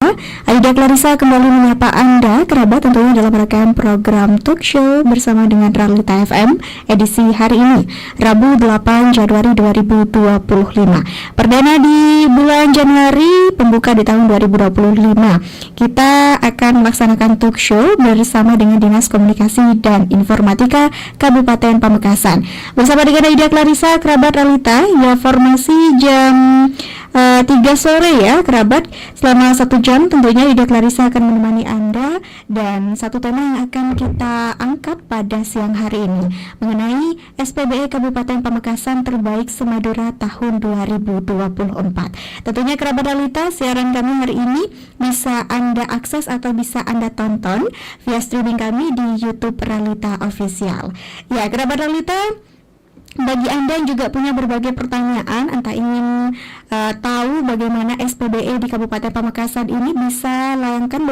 Aida Clarissa kembali menyapa Anda, kerabat, tentunya dalam rangkaian program talk show bersama dengan Realita FM edisi hari ini, Rabu 8 Januari 2025. Perdana di bulan Januari, pembuka di tahun 2025. Kita akan melaksanakan talk show bersama dengan Dinas Komunikasi dan Informatika Kabupaten Pamekasan. Bersama dengan Aida Clarissa, kerabat Realita, ya formasi jam 3 sore ya kerabat. Selama 1 jam tentunya Ida Clarissa akan menemani Anda, dan satu tema yang akan kita angkat pada siang hari ini mengenai SPBE Kabupaten Pamekasan terbaik semadura tahun 2024. Tentunya kerabat Realita, siaran kami hari ini bisa Anda akses atau bisa Anda tonton via streaming kami di YouTube Realita Official. Ya kerabat Realita, bagi Anda yang juga punya berbagai pertanyaan, entah ingin tahu bagaimana SPBE di Kabupaten Pamekasan ini, bisa layangkan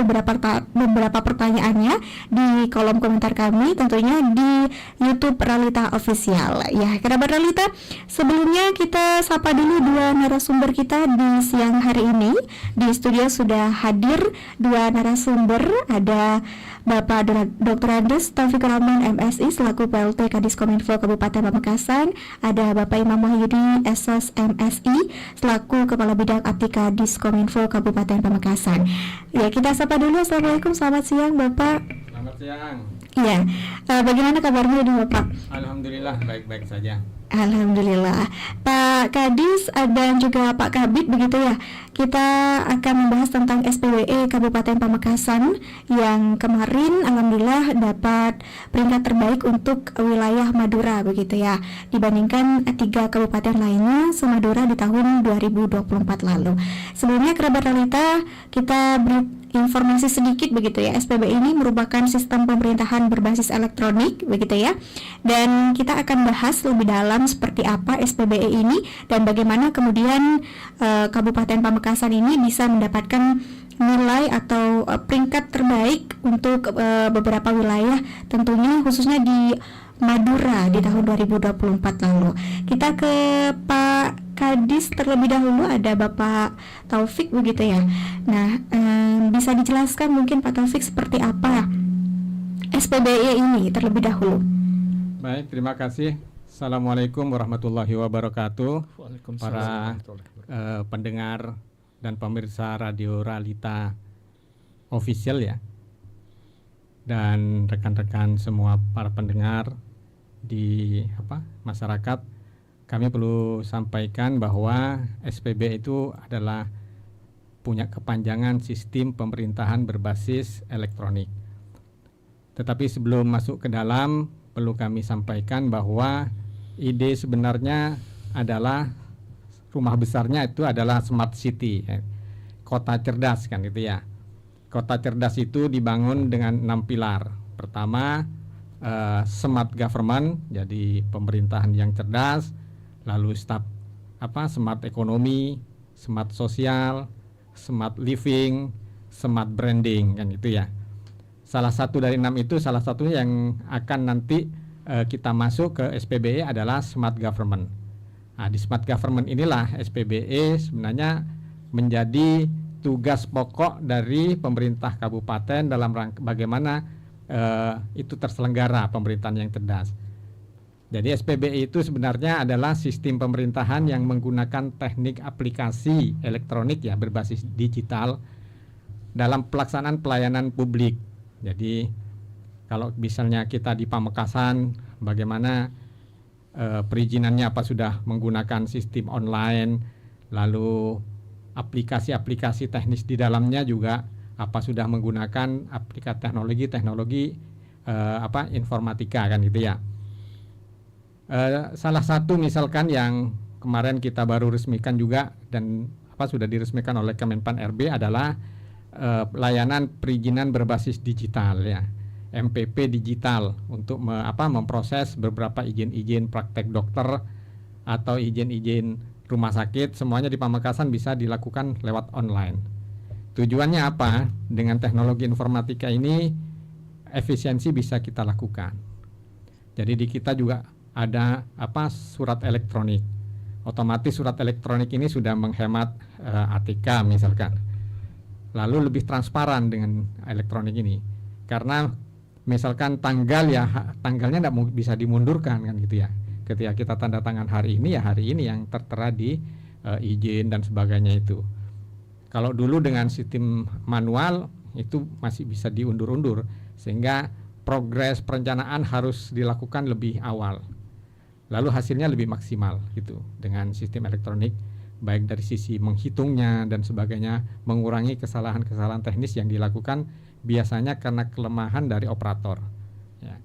beberapa pertanyaannya di kolom komentar kami, tentunya di YouTube Realita Official. Ya, kerabat Realita, sebelumnya kita sapa dulu dua narasumber kita di siang hari ini. Di studio sudah hadir dua narasumber, ada Bapak Dr. Andes Taufikur Rahman MSI selaku PLT Kadiskominfo Kabupaten Pamekasan, ada Bapak Imam Wahyudi SOS MSI selaku Kepala Bidang Aptika Diskominfo Kabupaten Pamekasan. Ya, kita sapa dulu. Assalamualaikum, selamat siang Bapak. Selamat siang. Iya, bagaimana kabarnya di Bapak? Alhamdulillah baik-baik saja. Alhamdulillah. Pak Kadis dan juga Pak Kabid begitu ya. Kita akan membahas tentang SPBE Kabupaten Pamekasan yang kemarin alhamdulillah dapat peringkat terbaik untuk wilayah Madura begitu ya, dibandingkan 3 kabupaten lainnya se-Madura di tahun 2024 lalu. Sebelumnya kerabat Realita, kita beri informasi sedikit begitu ya. SPBE ini merupakan sistem pemerintahan berbasis elektronik begitu ya. Dan kita akan bahas lebih dalam seperti apa SPBE ini dan bagaimana kemudian Kabupaten Pamekasan ini bisa mendapatkan nilai atau peringkat terbaik untuk beberapa wilayah, tentunya khususnya di Madura di tahun 2024 lalu. Kita ke Pak Kadis terlebih dahulu, ada Bapak Taufik begitu ya. Nah, bisa dijelaskan mungkin Pak Taufik seperti apa SPBE ini terlebih dahulu? Baik, terima kasih. Assalamualaikum warahmatullahi wabarakatuh. Para pendengar dan pemirsa Radio Realita Official ya, dan rekan-rekan semua para pendengar di masyarakat. Kami perlu sampaikan bahwa SPBE itu adalah punya kepanjangan sistem pemerintahan berbasis elektronik. Tetapi sebelum masuk ke dalam, perlu kami sampaikan bahwa ide sebenarnya adalah, rumah besarnya itu adalah smart city, kota cerdas kan gitu ya. Kota cerdas itu dibangun dengan 6 pilar. Pertama, smart government, jadi pemerintahan yang cerdas. Lalu smart ekonomi, smart sosial, smart living, smart branding kan gitu ya. Salah satu dari 6 itu, salah satunya yang akan nanti kita masuk ke SPBE adalah smart government. Nah, di smart government inilah SPBE sebenarnya menjadi tugas pokok dari pemerintah kabupaten dalam rangka bagaimana itu terselenggara pemerintahan yang cerdas. Jadi SPBE itu sebenarnya adalah sistem pemerintahan yang menggunakan teknik aplikasi elektronik ya, berbasis digital dalam pelaksanaan pelayanan publik. Jadi kalau misalnya kita di Pamekasan, bagaimana perizinannya, apa sudah menggunakan sistem online, lalu aplikasi-aplikasi teknis di dalamnya juga apa sudah menggunakan aplikasi teknologi informatika kan gitu ya. Salah satu misalkan yang kemarin kita baru resmikan juga dan sudah diresmikan oleh Kemenpan RB adalah layanan perizinan berbasis digital ya, MPP digital, untuk memproses beberapa izin-izin praktek dokter atau izin-izin rumah sakit, semuanya di Pamekasan bisa dilakukan lewat online. Tujuannya apa? Dengan teknologi informatika ini efisiensi bisa kita lakukan. Jadi di kita juga ada surat elektronik. Otomatis surat elektronik ini sudah menghemat ATK misalkan. lalu lebih transparan dengan elektronik ini. Karena misalkan tanggalnya tidak bisa dimundurkan kan gitu ya. Ketika kita tanda tangan hari ini ya hari ini yang tertera di izin dan sebagainya itu. Kalau dulu dengan sistem manual itu masih bisa diundur-undur, sehingga progres perencanaan harus dilakukan lebih awal. Lalu hasilnya lebih maksimal gitu dengan sistem elektronik, baik dari sisi menghitungnya dan sebagainya, mengurangi kesalahan-kesalahan teknis yang dilakukan biasanya karena kelemahan dari operator. Ya.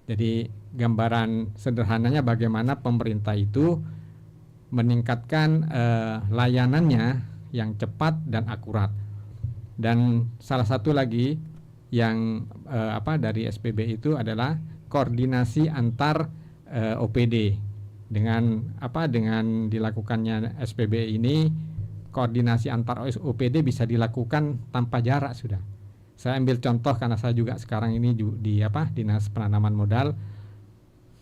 Jadi gambaran sederhananya bagaimana pemerintah itu meningkatkan layanannya yang cepat dan akurat. Dan salah satu lagi yang dari SPB itu adalah koordinasi antar OPD. Dengan dilakukannya SPB ini, koordinasi antar OPD bisa dilakukan tanpa jarak sudah. Saya ambil contoh karena saya juga sekarang ini di Dinas Penanaman Modal,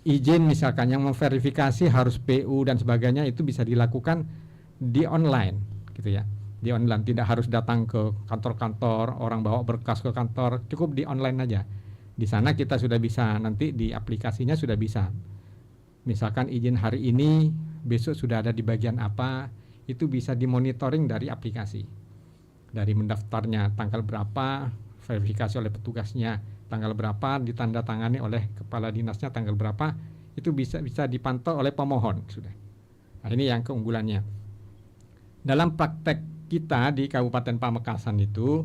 izin misalkan yang memverifikasi harus PU dan sebagainya itu bisa dilakukan di online gitu ya. Di online, tidak harus datang ke kantor-kantor, orang bawa berkas ke kantor, cukup di online aja. Di sana kita sudah bisa, nanti di aplikasinya sudah bisa. Misalkan izin hari ini, besok sudah ada di bagian apa, itu bisa dimonitoring dari aplikasi. Dari mendaftarnya tanggal berapa, verifikasi oleh petugasnya tanggal berapa, ditandatangani oleh kepala dinasnya tanggal berapa, itu bisa dipantau oleh pemohon sudah. Nah, ini yang keunggulannya. Dalam praktek kita di Kabupaten Pamekasan itu,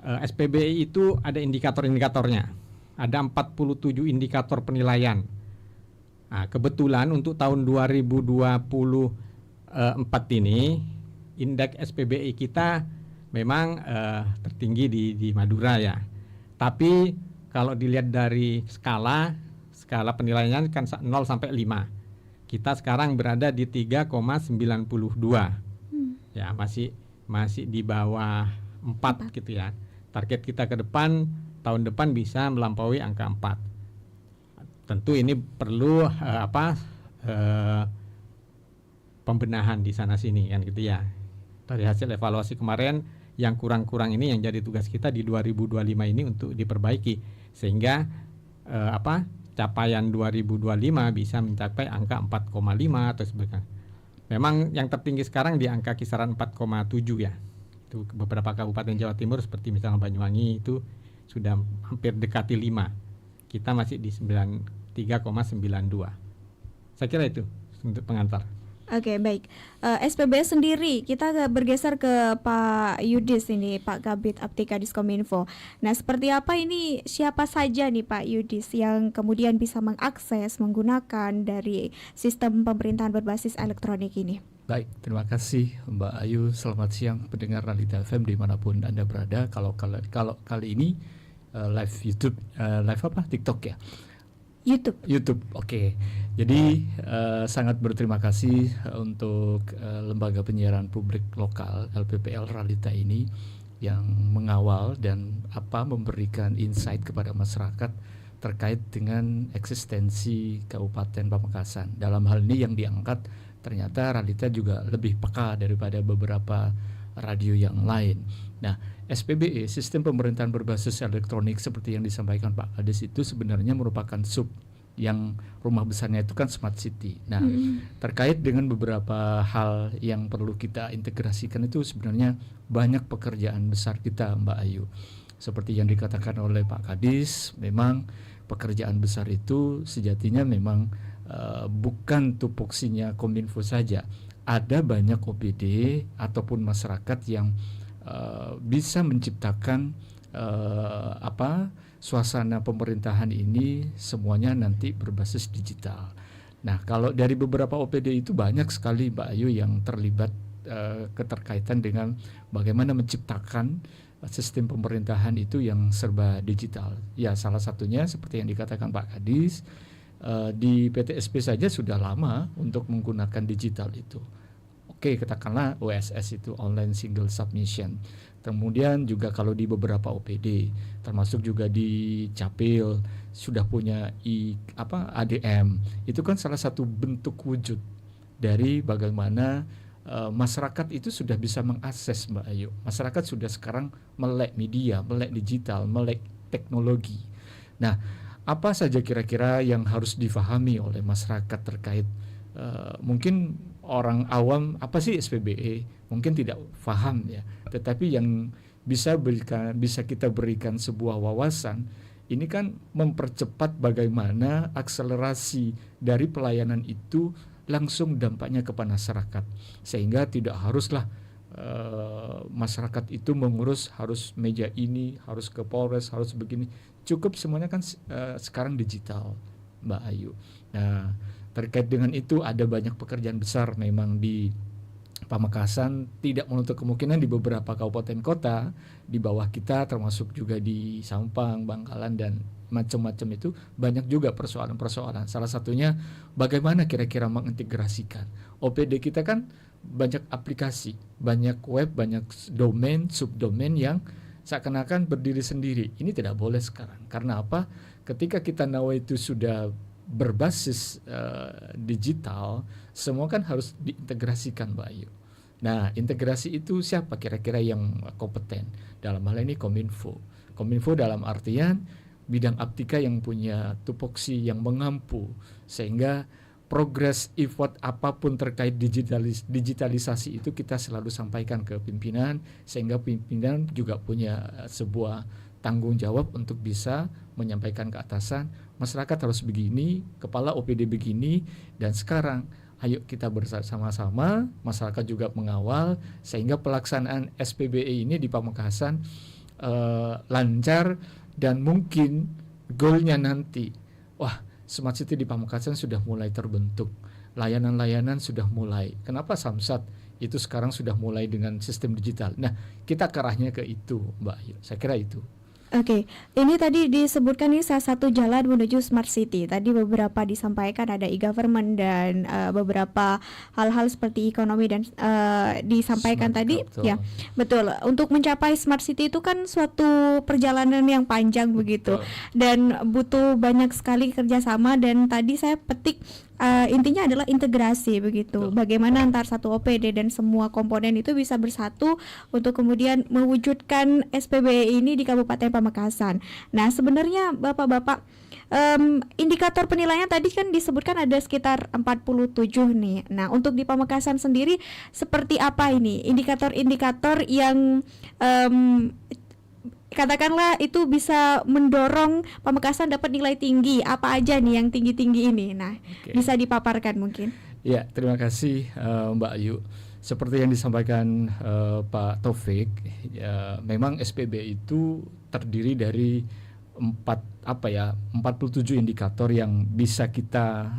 SPBI itu ada indikator-indikatornya. Ada 47 indikator penilaian. Nah, kebetulan untuk tahun 2024 ini, indeks SPBI kita memang tertinggi di Madura ya. Tapi kalau dilihat dari skala penilaiannya kan 0 sampai 5. Kita sekarang berada di 3,92. Ya, masih di bawah 4 gitu ya. Target kita ke depan, tahun depan bisa melampaui angka 4. Tentu ini perlu pembenahan di sana sini kan gitu ya. Dari hasil evaluasi kemarin, yang kurang-kurang ini yang jadi tugas kita di 2025 ini untuk diperbaiki, sehingga capaian 2025 bisa mencapai angka 4,5 atau sebagainya. Memang yang tertinggi sekarang di angka kisaran 4,7 ya. Itu beberapa kabupaten Jawa Timur seperti misalnya Banyuwangi itu sudah hampir dekati 5. Kita masih di 3,92. Saya kira itu untuk pengantar. Oke, baik. SPB sendiri, kita bergeser ke Pak Yudis ini, Pak Kabid Aptika Diskominfo. Nah, seperti apa ini, siapa saja nih Pak Yudis yang kemudian bisa mengakses, menggunakan dari sistem pemerintahan berbasis elektronik ini? Baik, terima kasih Mbak Ayu. Selamat siang pendengar Realita FM dimanapun Anda berada. Kalau kali ini live YouTube, live apa? TikTok ya? YouTube, oke. Jadi sangat berterima kasih untuk lembaga penyiaran publik lokal LPPL Realita ini yang mengawal dan memberikan insight kepada masyarakat terkait dengan eksistensi Kabupaten Pamekasan. Dalam hal ini yang diangkat ternyata Realita juga lebih peka daripada beberapa radio yang lain. Nah, SPBE, Sistem Pemerintahan Berbasis Elektronik, seperti yang disampaikan Pak Kades, itu sebenarnya merupakan sub yang rumah besarnya itu kan Smart City. Nah, terkait dengan beberapa hal yang perlu kita integrasikan itu sebenarnya banyak pekerjaan besar kita, Mbak Ayu. Seperti yang dikatakan oleh Pak Kadis, memang pekerjaan besar itu sejatinya memang bukan tupoksinya Kominfo saja. Ada banyak OPD ataupun masyarakat yang bisa menciptakan suasana pemerintahan ini semuanya nanti berbasis digital. Nah, kalau dari beberapa OPD itu banyak sekali Mbak Ayu yang terlibat keterkaitan dengan bagaimana menciptakan sistem pemerintahan itu yang serba digital. Ya, salah satunya seperti yang dikatakan Pak Kadis, di PTSP saja sudah lama untuk menggunakan digital itu. Oke, katakanlah OSS itu online single submission. Kemudian juga kalau di beberapa OPD, termasuk juga di Capil sudah punya ADM. Itu kan salah satu bentuk wujud dari bagaimana masyarakat itu sudah bisa mengakses, Mbak Ayu. Masyarakat sudah sekarang melek media, melek digital, melek teknologi. Nah, apa saja kira-kira yang harus difahami oleh masyarakat terkait mungkin orang awam apa sih SPBE? Mungkin tidak paham ya. Tetapi yang bisa kita berikan sebuah wawasan, ini kan mempercepat bagaimana akselerasi dari pelayanan itu langsung dampaknya kepada masyarakat, sehingga tidak haruslah masyarakat itu mengurus harus meja ini, harus ke Polres, harus begini. Cukup semuanya kan sekarang digital, Mbak Ayu. Nah, terkait dengan itu ada banyak pekerjaan besar memang di Pamekasan, tidak menutup kemungkinan di beberapa kabupaten kota di bawah kita, termasuk juga di Sampang, Bangkalan, dan macam-macam itu banyak juga persoalan-persoalan. Salah satunya bagaimana kira-kira mengintegrasikan OPD kita kan banyak aplikasi, banyak web, banyak domain, subdomain yang seakan-akan berdiri sendiri. Ini tidak boleh sekarang. Karena apa? Ketika kita nawa itu sudah berbasis digital, semua kan harus diintegrasikan, Mbak Ayu. Nah, integrasi itu siapa kira-kira yang kompeten? Dalam hal ini Kominfo. Kominfo dalam artian bidang aptika yang punya tupoksi yang mengampu, sehingga progres effort apapun terkait digitalisasi itu kita selalu sampaikan ke pimpinan, sehingga pimpinan juga punya sebuah tanggung jawab untuk bisa menyampaikan ke atasan, masyarakat harus begini, kepala OPD begini, dan sekarang ayo kita bersama-sama, masyarakat juga mengawal, sehingga pelaksanaan SPBE ini di Pamekasan lancar, dan mungkin goalnya nanti, wah, Smart City di Pamekasan sudah mulai terbentuk, layanan-layanan sudah mulai. Kenapa Samsat itu sekarang sudah mulai dengan sistem digital? Nah, kita ke arahnya ke itu, Mbak Ayu. Saya kira itu. Oke, ini tadi disebutkan ini salah satu jalan menuju Smart City. Tadi beberapa disampaikan ada e-government dan beberapa hal-hal seperti ekonomi dan disampaikan Smart tadi. Capital. Ya, betul. Untuk mencapai Smart City itu kan suatu perjalanan yang panjang begitu, dan butuh banyak sekali kerjasama. Dan tadi saya petik intinya adalah integrasi begitu. Bagaimana antar satu OPD dan semua komponen itu bisa bersatu untuk kemudian mewujudkan SPBE ini di Kabupaten Pamekasan. Nah, sebenarnya Bapak-bapak, indikator penilaian tadi kan disebutkan ada sekitar 47 nih. Nah, untuk di Pamekasan sendiri seperti apa ini? Indikator-indikator yang katakanlah itu bisa mendorong Pamekasan dapat nilai tinggi. Apa aja nih yang tinggi-tinggi ini? Nah, bisa dipaparkan mungkin. Ya, terima kasih Mbak Ayu. Seperti yang disampaikan Pak Taufik, memang SPB itu terdiri dari 47 indikator yang bisa kita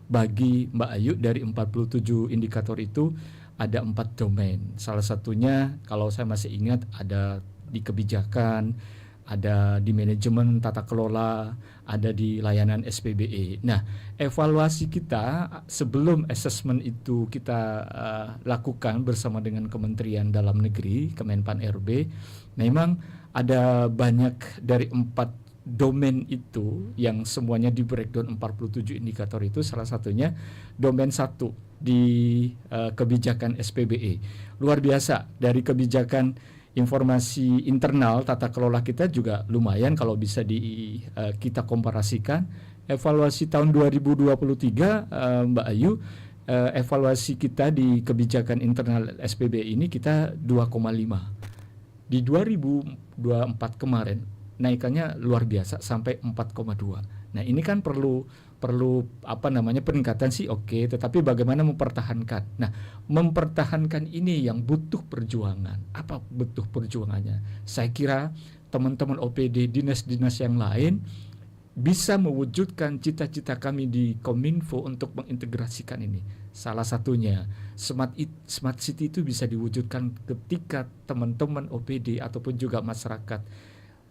bagi Mbak Ayu. Dari 47 indikator itu ada 4 domain. Salah satunya kalau saya masih ingat ada di kebijakan, ada di manajemen tata kelola, ada di layanan SPBE. Nah, evaluasi kita sebelum assessment itu kita lakukan bersama dengan Kementerian Dalam Negeri, Kemenpan RB, memang ada banyak dari 4 domain itu yang semuanya di breakdown 47 indikator itu. Salah satunya domain 1 di kebijakan SPBE. Luar biasa, dari kebijakan informasi internal tata kelola kita juga lumayan kalau bisa kita komparasikan. Evaluasi tahun 2023 Mbak Ayu, evaluasi kita di kebijakan internal SPBE ini kita 2,5. Di 2024 kemarin naikannya luar biasa sampai 4,2. Nah, ini kan perlu peningkatan sih, oke, tetapi bagaimana mempertahankan. Nah, mempertahankan ini yang butuh perjuangan. Apa butuh perjuangannya? Saya kira teman-teman OPD dinas-dinas yang lain bisa mewujudkan cita-cita kami di Kominfo untuk mengintegrasikan ini. Salah satunya Smart City itu bisa diwujudkan ketika teman-teman OPD ataupun juga masyarakat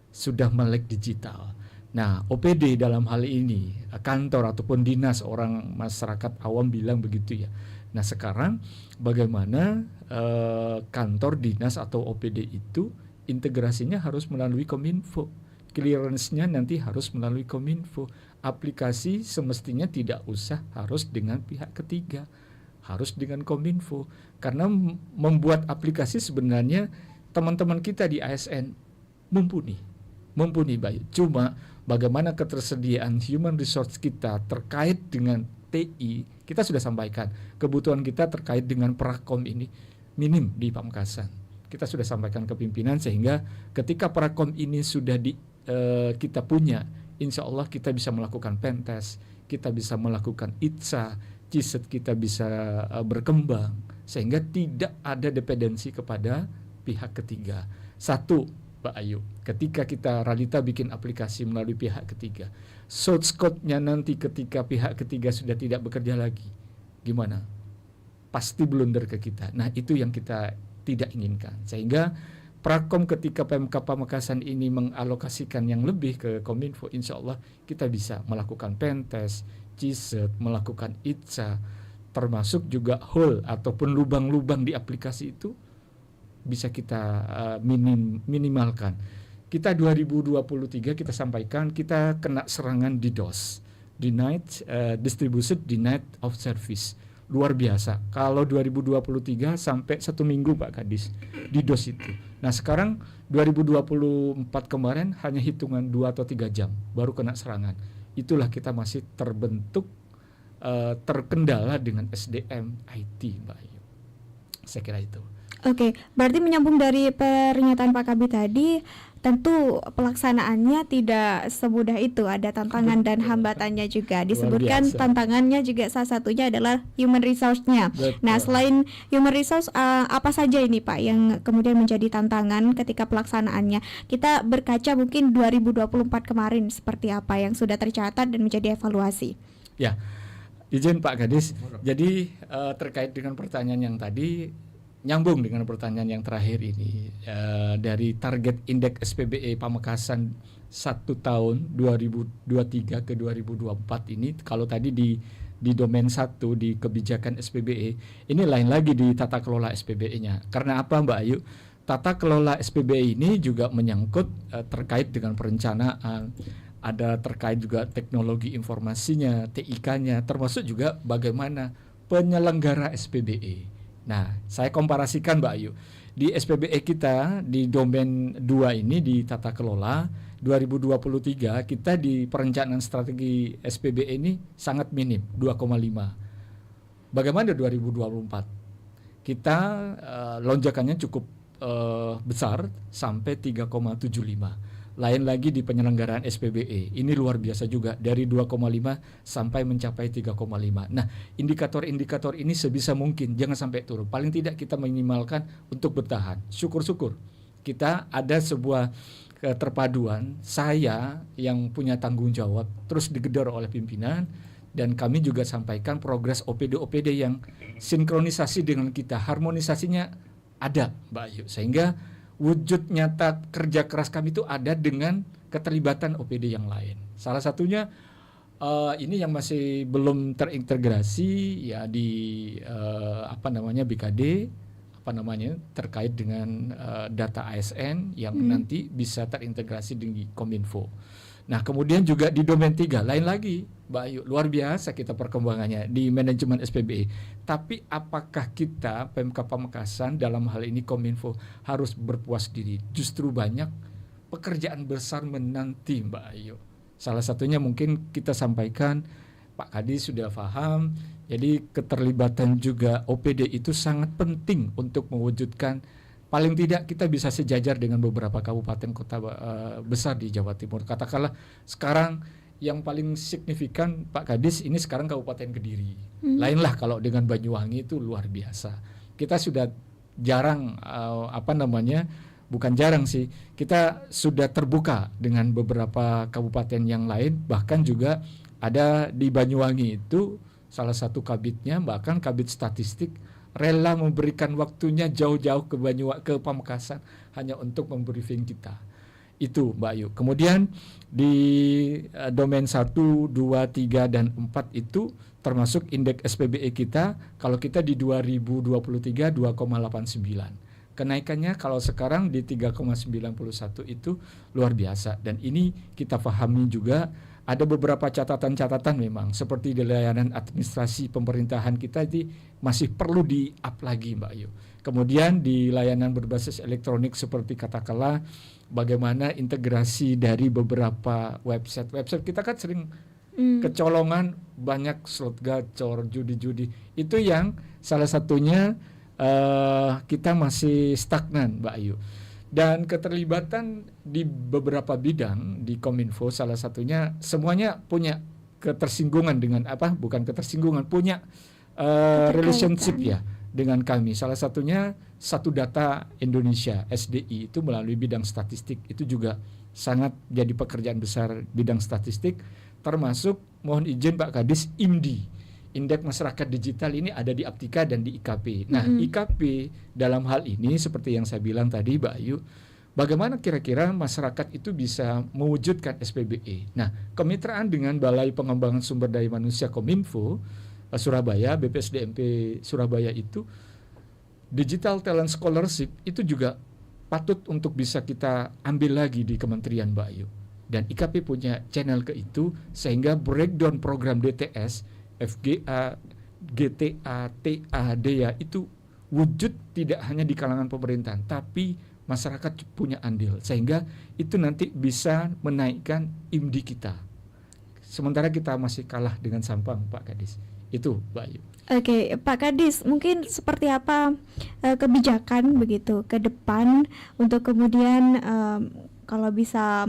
sudah melek digital. Nah, OPD dalam hal ini, kantor ataupun dinas, orang masyarakat awam bilang begitu ya. Nah, sekarang bagaimana kantor, dinas atau OPD itu integrasinya harus melalui Kominfo. Clearance-nya nanti harus melalui Kominfo. Aplikasi semestinya tidak usah harus dengan pihak ketiga. harus dengan Kominfo. Karena membuat aplikasi sebenarnya teman-teman kita di ASN mumpuni Bayu. Cuma bagaimana ketersediaan human resource kita terkait dengan TI, kita sudah sampaikan kebutuhan kita terkait dengan Prakom ini minim di Pamekasan. Kita sudah sampaikan ke pimpinan sehingga ketika Prakom ini sudah kita punya, insya Allah kita bisa melakukan pentest, kita bisa melakukan ITSA, CISET kita bisa berkembang sehingga tidak ada dependensi kepada pihak ketiga. Satu, Pak Ayu, ketika kita Ralita bikin aplikasi melalui pihak ketiga, source code-nya nanti ketika pihak ketiga sudah tidak bekerja lagi, gimana? Pasti blunder ke kita. Nah, itu yang kita tidak inginkan. Sehingga Prakom ketika Pemkab Pamekasan ini mengalokasikan yang lebih ke Kominfo, insya Allah kita bisa melakukan pentest, CISET, melakukan ITSA, termasuk juga hole ataupun lubang-lubang di aplikasi itu bisa kita minimalkan. Kita 2023 kita sampaikan kita kena serangan DDoS, Denied Distributed Denied of Service. Luar biasa. Kalau 2023 sampai 1 minggu Pak Kadis DDoS itu. Nah sekarang 2024 kemarin hanya hitungan 2 atau 3 jam baru kena serangan. Itulah kita masih terbentuk terkendala dengan SDM IT Mbak Ayu. Saya kira itu. Oke, berarti menyambung dari pernyataan Pak Kabid tadi, tentu pelaksanaannya tidak semudah itu, ada tantangan dan hambatannya juga. Disebutkan tantangannya juga salah satunya adalah human resource-nya. Nah, selain human resource, apa saja ini Pak yang kemudian menjadi tantangan ketika pelaksanaannya? Kita berkaca mungkin 2024 kemarin seperti apa yang sudah tercatat dan menjadi evaluasi. Ya, izin Pak Gadis. Jadi terkait dengan pertanyaan yang tadi, nyambung dengan pertanyaan yang terakhir ini, dari target indeks SPBE Pamekasan 1 tahun 2023 ke 2024 ini, kalau tadi di domain 1 di kebijakan SPBE, ini lain lagi di tata kelola SPBE-nya. Karena apa Mbak Ayu? Tata kelola SPBE ini juga menyangkut terkait dengan perencanaan, ada terkait juga teknologi informasinya, TIK-nya, termasuk juga bagaimana penyelenggara SPBE. Nah, saya komparasikan Mbak Ayu. Di SPBE kita di domain 2 ini di tata kelola 2023 kita di perencanaan strategi SPBE ini sangat minim 2,5. Bagaimana 2024? Kita lonjakannya cukup besar sampai 3,75. Lain lagi di penyelenggaraan SPBE. Ini luar biasa juga dari 2,5 sampai mencapai 3,5. Nah, indikator-indikator ini sebisa mungkin jangan sampai turun. Paling tidak kita minimalkan untuk bertahan. Syukur-syukur kita ada sebuah keterpaduan, saya yang punya tanggung jawab terus digedor oleh pimpinan dan kami juga sampaikan progres OPD-OPD yang sinkronisasi dengan kita, harmonisasinya ada Mbak Ayu, sehingga wujud nyata kerja keras kami itu ada dengan keterlibatan OPD yang lain. Salah satunya ini yang masih belum terintegrasi ya di BKD terkait dengan data ASN yang nanti bisa terintegrasi dengan Kominfo. Nah, kemudian juga di domain 3 lain lagi, Mbak Ayu, luar biasa kita perkembangannya di manajemen SPBE. Tapi apakah kita Pemkab Pamekasan dalam hal ini Kominfo harus berpuas diri? Justru banyak pekerjaan besar menanti Mbak Ayu. Salah satunya mungkin kita sampaikan, Pak Kadi sudah paham, jadi keterlibatan juga OPD itu sangat penting untuk mewujudkan paling tidak kita bisa sejajar dengan beberapa kabupaten kota besar di Jawa Timur. Katakanlah sekarang yang paling signifikan Pak Kadis ini sekarang Kabupaten Kediri. Lainlah kalau dengan Banyuwangi itu luar biasa. Kita sudah jarang bukan jarang sih, kita sudah terbuka dengan beberapa kabupaten yang lain, bahkan juga ada di Banyuwangi itu salah satu kabitnya, bahkan kabit statistik rela memberikan waktunya jauh-jauh ke Pamekasan hanya untuk membriefing kita. Itu Mbak Ayu. Kemudian di domain 1, 2, 3, dan 4 itu termasuk indeks SPBE kita, kalau kita di 2023 2,89. Kenaikannya kalau sekarang di 3,91 itu luar biasa, dan ini kita pahami juga ada beberapa catatan-catatan memang seperti di layanan administrasi pemerintahan kita ini masih perlu di-up lagi Mbak Ayu. Kemudian di layanan berbasis elektronik seperti katakanlah bagaimana integrasi dari beberapa website kita kan sering kecolongan, banyak slot gacor, judi-judi. Itu yang salah satunya kita masih stagnan Mbak Ayu. Dan keterlibatan di beberapa bidang di Kominfo, salah satunya semuanya punya ketersinggungan dengan bukan ketersinggungan, punya relationship ya dengan kami. Salah satunya Satu Data Indonesia SDI itu melalui bidang statistik, itu juga sangat jadi pekerjaan besar bidang statistik, termasuk mohon izin Pak Kadis IMDI. Indeks Masyarakat Digital ini ada di Aptika dan di IKP. Nah, IKP dalam hal ini seperti yang saya bilang tadi Mbak Ayu, bagaimana kira-kira masyarakat itu bisa mewujudkan SPBE. Nah, kemitraan dengan Balai Pengembangan Sumber Daya Manusia Kominfo Surabaya, BPSDMP Surabaya itu, Digital Talent Scholarship itu juga patut untuk bisa kita ambil lagi di kementerian Mbak Ayu. Dan IKP punya channel ke itu, sehingga breakdown program DTS FGA, GTA, TA, DEA itu wujud tidak hanya di kalangan pemerintahan, tapi masyarakat punya andil, sehingga itu nanti bisa menaikkan IMDI kita. Sementara kita masih kalah dengan Sampang, Pak Kadis. Itu, Mbak Ayu. Oke, Pak Kadis, mungkin seperti apa kebijakan begitu ke depan untuk kemudian kalau bisa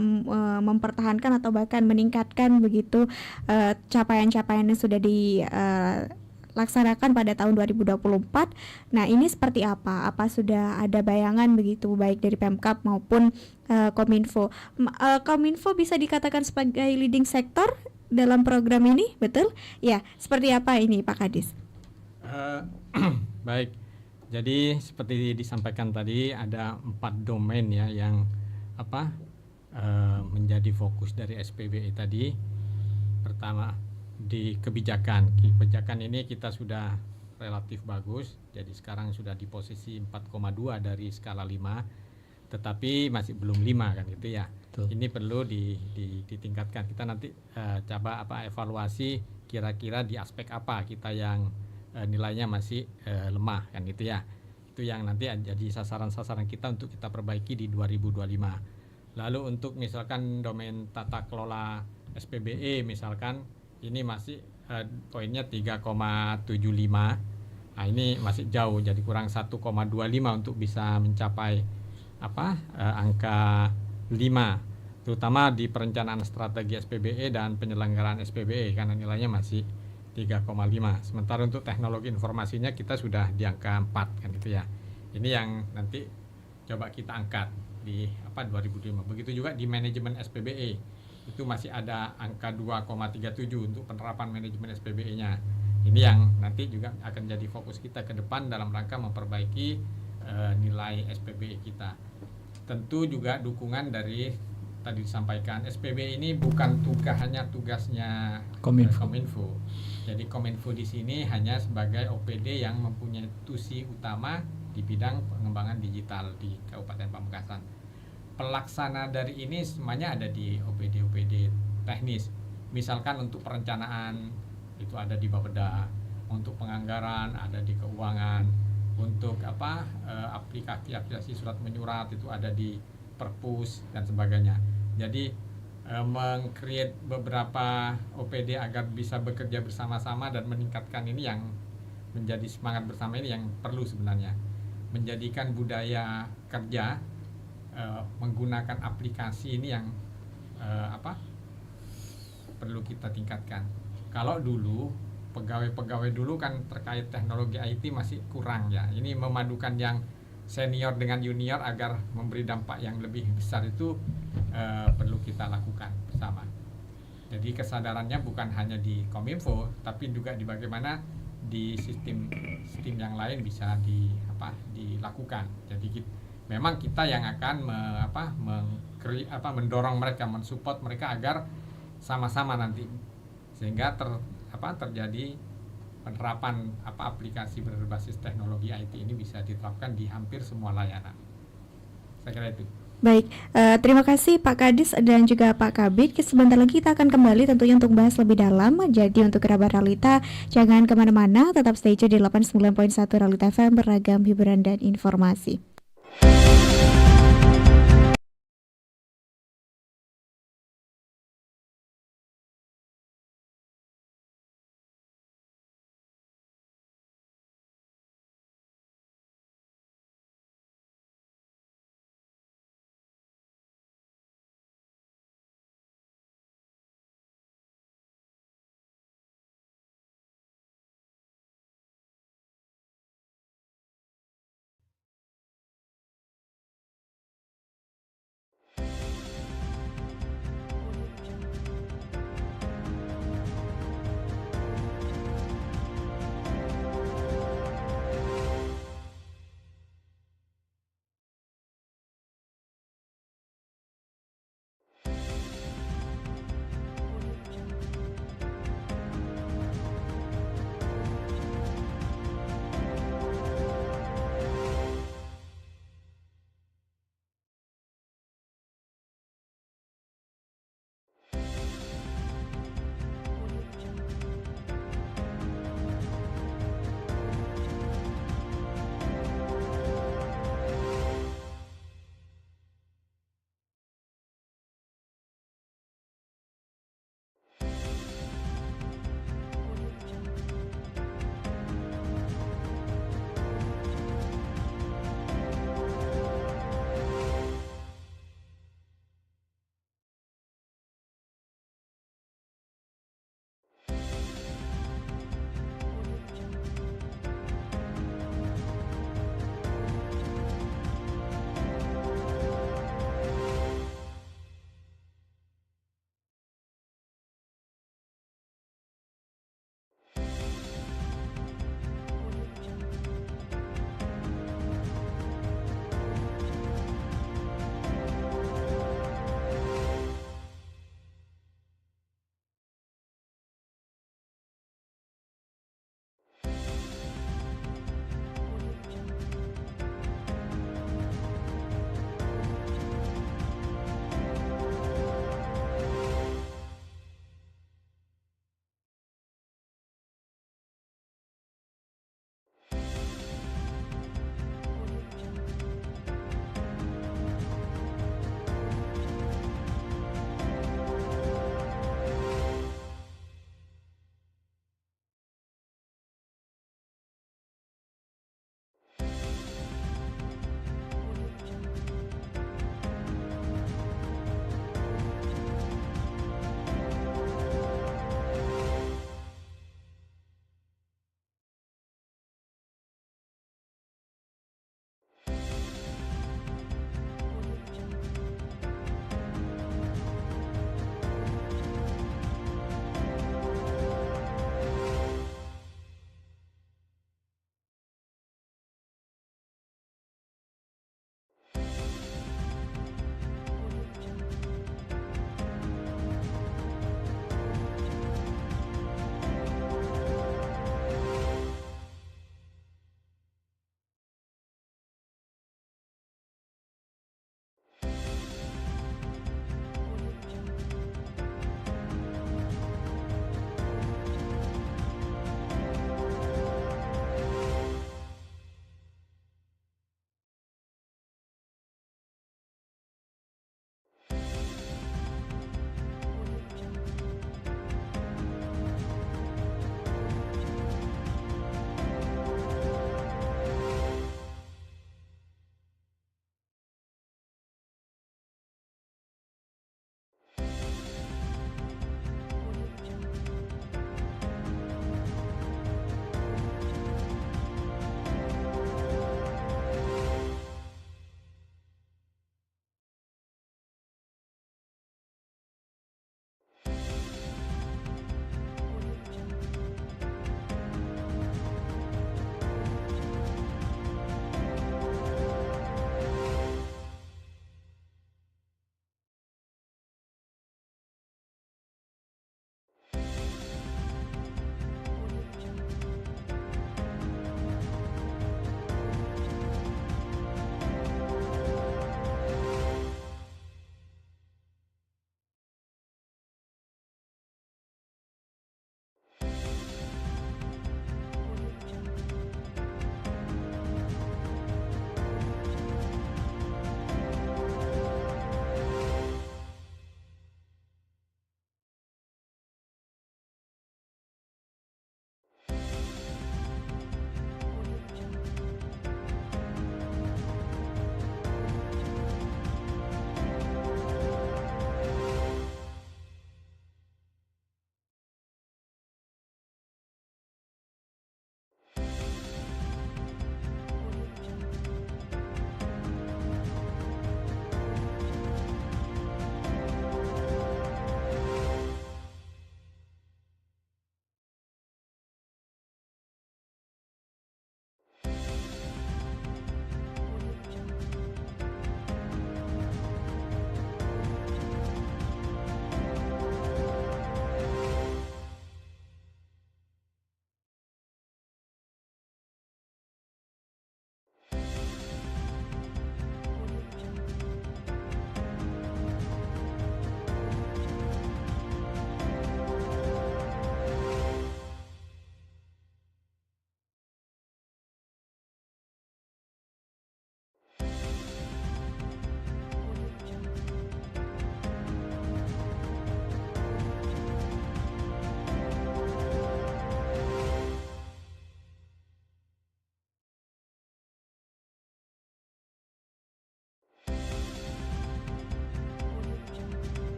mempertahankan atau bahkan meningkatkan begitu capaian-capaian yang sudah dilaksanakan pada tahun 2024. Nah, ini seperti apa? Apa sudah ada bayangan begitu baik dari Pemkab maupun Kominfo? Kominfo bisa dikatakan sebagai leading sector dalam program ini, betul? Ya, seperti apa ini Pak Kadis? Baik. Jadi seperti disampaikan tadi ada 4 domain ya yang menjadi fokus dari SPBE tadi. Pertama di kebijakan. Kebijakan ini kita sudah relatif bagus. Jadi sekarang sudah di posisi 4,2 dari skala 5. Tetapi masih belum 5 kan gitu ya. Betul. Ini perlu ditingkatkan. Kita nanti coba evaluasi kira-kira di aspek apa kita yang nilainya masih lemah kan gitu ya. Itu yang nanti jadi sasaran-sasaran kita untuk kita perbaiki di 2025. Lalu untuk misalkan domain tata kelola SPBE misalkan ini masih poinnya 3,75. Nah, ini masih jauh, jadi kurang 1,25 untuk bisa mencapai angka 5, terutama di perencanaan strategi SPBE dan penyelenggaraan SPBE karena nilainya masih 3,5. Sementara untuk teknologi informasinya kita sudah di angka 4 kan gitu ya. Ini yang nanti coba kita angkat di 2005. Begitu juga di manajemen SPBE. Itu masih ada angka 2,37 untuk penerapan manajemen SPBE-nya. Ini yang nanti juga akan jadi fokus kita ke depan dalam rangka memperbaiki nilai SPBE kita. Tentu juga dukungan dari tadi disampaikan SPBE ini bukan hanya tugasnya Kominfo. Jadi Kominfo di sini hanya sebagai OPD yang mempunyai tusi utama di bidang pengembangan digital di Kabupaten Pamekasan. Pelaksana dari ini semuanya ada di OPD teknis. Misalkan untuk perencanaan itu ada di Bapeda, untuk penganggaran ada di keuangan, untuk aplikasi surat menyurat itu ada di Perpus dan sebagainya. Jadi meng-create beberapa OPD agar bisa bekerja bersama-sama dan meningkatkan ini yang menjadi semangat bersama ini yang perlu sebenarnya. Menjadikan budaya kerja menggunakan aplikasi ini yang perlu kita tingkatkan. Kalau dulu pegawai-pegawai dulu kan terkait teknologi IT masih kurang ya. Ini memadukan yang senior dengan junior agar memberi dampak yang lebih besar itu perlu kita lakukan bersama. Jadi kesadarannya bukan hanya di Kominfo tapi juga di bagaimana di sistem yang lain bisa dilakukan. Jadi memang kita yang akan mendorong mereka, mensupport mereka agar sama-sama nanti sehingga terjadi penerapan aplikasi berbasis teknologi IT ini bisa diterapkan di hampir semua layanan. Saya kira itu. Baik, terima kasih Pak Kadis dan juga Pak Kabid. Sebentar lagi kita akan kembali tentunya untuk bahas lebih dalam. Jadi untuk kerabat Realita, jangan kemana-mana, tetap stay tune di 89.1 Realita FM, beragam hiburan dan informasi.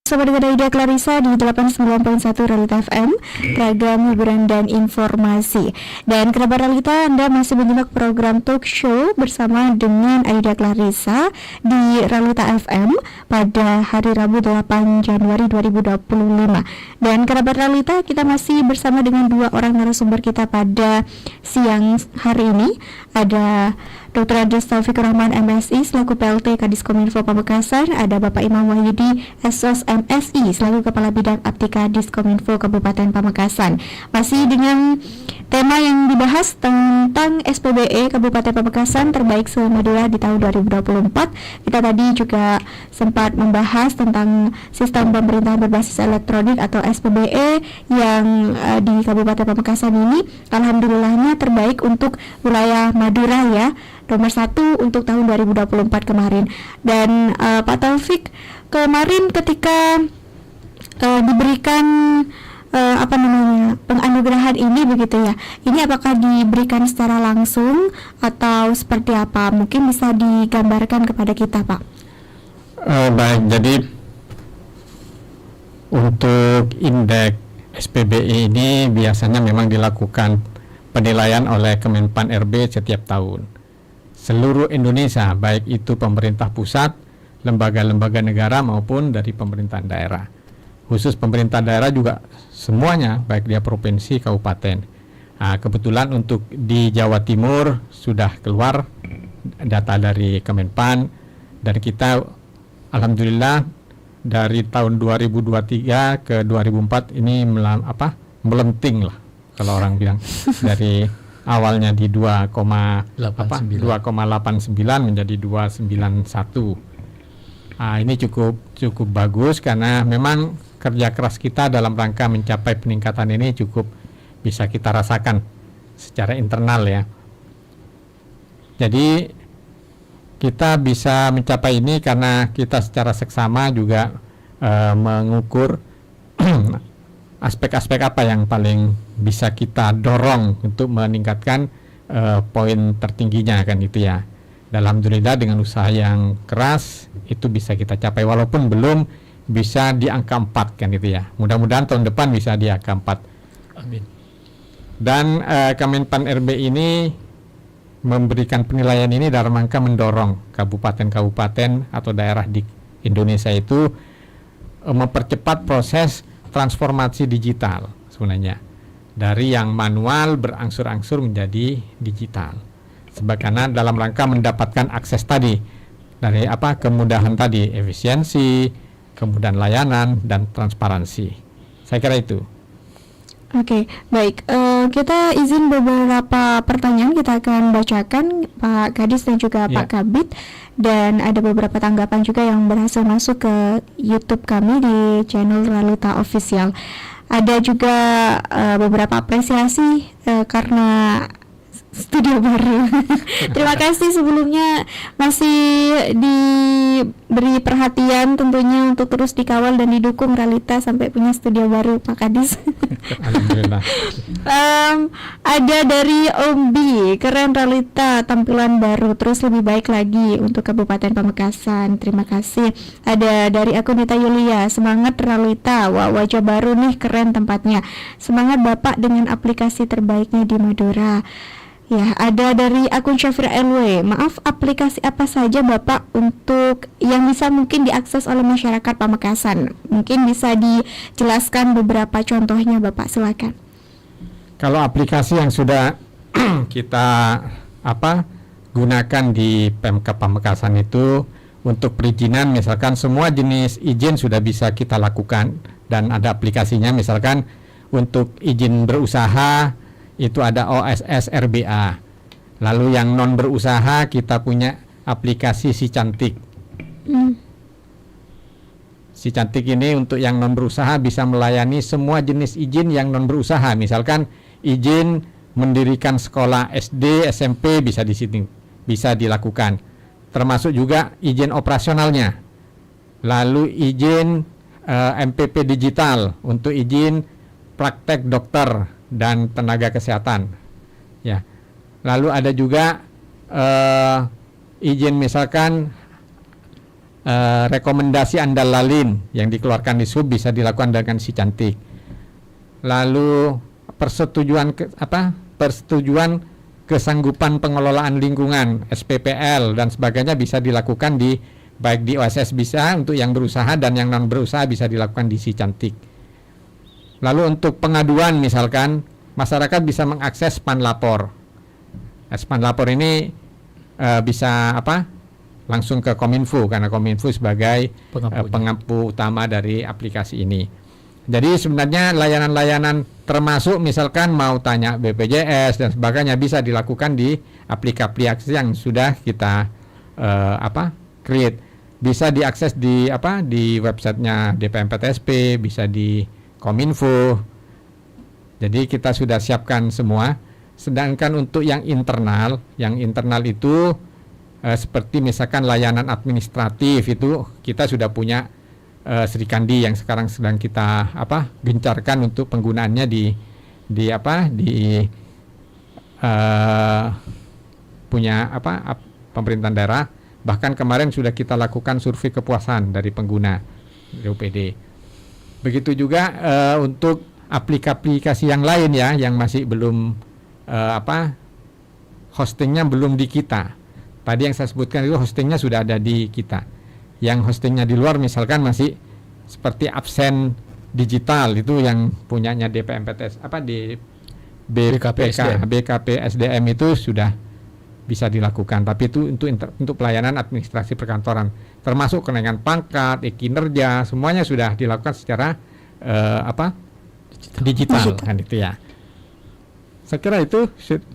Bersama dengan Aida Clarissa di 89.1 Realita FM, ragam hiburan dan informasi. Dan kerabat Realita, Anda masih menyimak program talk show bersama dengan Aida Clarissa di Realita FM pada hari Rabu 8 Januari 2025. Dan kerabat Realita, kita masih bersama dengan dua orang narasumber kita pada siang hari ini. Ada Dr. Andes Taufikur Rahman MSI selaku PLT Kadiskominfo Pamekasan, ada Bapak Imam Wahyudi SOS MSI selaku Kepala Bidang Aptika Diskominfo Kabupaten Pamekasan. Masih dengan tema yang dibahas tentang SPBE Kabupaten Pamekasan terbaik se-Madura di tahun 2024. Kita tadi juga sempat membahas tentang sistem pemerintahan berbasis elektronik atau SPBE yang di Kabupaten Pamekasan ini alhamdulillahnya terbaik untuk wilayah Madura ya. Nomor 1 untuk tahun 2024 kemarin. Dan Pak Taufik, kemarin ketika diberikan penganugerahan ini begitu ya, ini apakah diberikan secara langsung atau seperti apa? Mungkin bisa digambarkan kepada kita, Pak. Baik, jadi untuk indeks SPBE ini biasanya memang dilakukan penilaian oleh Kemenpan RB setiap tahun. Seluruh Indonesia, baik itu pemerintah pusat, lembaga-lembaga negara maupun dari pemerintahan daerah. Khusus pemerintah daerah juga semuanya, baik dia provinsi, kabupaten. Nah, kebetulan untuk di Jawa Timur sudah keluar data dari Kemenpan, dan kita alhamdulillah dari tahun 2023 ke 2004 ini melenting lah kalau orang bilang dari awalnya di 2,89 menjadi 291. Ini cukup bagus karena memang kerja keras kita dalam rangka mencapai peningkatan ini cukup bisa kita rasakan secara internal ya. Jadi kita bisa mencapai ini karena kita secara seksama juga mengukur aspek-aspek apa yang paling bisa kita dorong untuk meningkatkan poin tertingginya kan itu ya. Dan alhamdulillah dengan usaha yang keras itu bisa kita capai walaupun belum bisa di angka 4 kan itu ya. Mudah-mudahan tahun depan bisa di angka 4. Amin. Dan Kemenpan RB ini memberikan penilaian ini dalam rangka mendorong kabupaten-kabupaten atau daerah di Indonesia itu mempercepat proses transformasi digital sebenarnya dari yang manual berangsur-angsur menjadi digital. Karena dalam rangka mendapatkan akses tadi dari kemudahan tadi, efisiensi, kemudahan layanan dan transparansi. Saya kira itu. Oke, baik. Kita izin beberapa pertanyaan kita akan bacakan Pak Kadis dan juga Pak Kabit, dan ada beberapa tanggapan juga yang berhasil masuk ke YouTube kami di channel Realita Official. Ada juga beberapa apresiasi karena studio baru. Terima kasih sebelumnya masih diberi perhatian tentunya untuk terus dikawal dan didukung Realita sampai punya studio baru, Pak Kadis. Alhamdulillah. Ada dari Ombi, keren Realita, tampilan baru terus lebih baik lagi untuk Kabupaten Pamekasan. Terima kasih. Ada dari akun Nita Yulia, semangat Realita, wajah baru nih, keren tempatnya. Semangat Bapak dengan aplikasi terbaiknya di Madura. Ya, ada dari akun Syafira LW. Maaf, aplikasi apa saja Bapak untuk yang bisa mungkin diakses oleh masyarakat Pamekasan? Mungkin bisa dijelaskan beberapa contohnya Bapak, silakan. Kalau aplikasi yang sudah kita gunakan di Pemkab Pamekasan itu untuk perizinan, misalkan semua jenis izin sudah bisa kita lakukan dan ada aplikasinya. Misalkan untuk izin berusaha itu ada OSS RBA. Lalu yang non berusaha kita punya aplikasi Si Cantik. Si Cantik ini untuk yang non berusaha bisa melayani semua jenis izin yang non berusaha. Misalkan izin mendirikan sekolah SD, SMP bisa di sini bisa dilakukan. Termasuk juga izin operasionalnya. Lalu izin MPP digital untuk izin praktek dokter dan tenaga kesehatan, ya. Lalu ada juga izin misalkan rekomendasi andalalin yang dikeluarkan di SUB bisa dilakukan dengan si cantik. Lalu persetujuan kesanggupan pengelolaan lingkungan SPPL dan sebagainya bisa dilakukan di baik di OSS bisa untuk yang berusaha dan yang non berusaha bisa dilakukan di si cantik. Lalu untuk pengaduan misalkan masyarakat bisa mengakses Panlapor. Panlapor ini bisa langsung ke Kominfo karena Kominfo sebagai pengampu utama dari aplikasi ini. Jadi sebenarnya layanan-layanan termasuk misalkan mau tanya BPJS dan sebagainya bisa dilakukan di aplikasi yang sudah kita create. Bisa diakses di websitenya DPMPTSP, bisa di Kominfo. Jadi kita sudah siapkan semua. Sedangkan untuk yang internal itu seperti misalkan layanan administratif itu kita sudah punya Sri Kandi yang sekarang sedang kita gencarkan untuk penggunaannya punya pemerintahan daerah. Bahkan kemarin sudah kita lakukan survei kepuasan dari pengguna DOPD. Begitu juga untuk aplikasi yang lain ya yang masih belum hostingnya belum di kita. Tadi yang saya sebutkan itu hostingnya sudah ada di kita. Yang hostingnya di luar misalkan masih seperti absen digital itu yang punyanya DPMPTS di BKP SDM itu sudah bisa dilakukan. Tapi itu untuk pelayanan administrasi perkantoran termasuk kenaikan pangkat, kinerja semuanya sudah dilakukan secara digital kan itu ya. Saya kira itu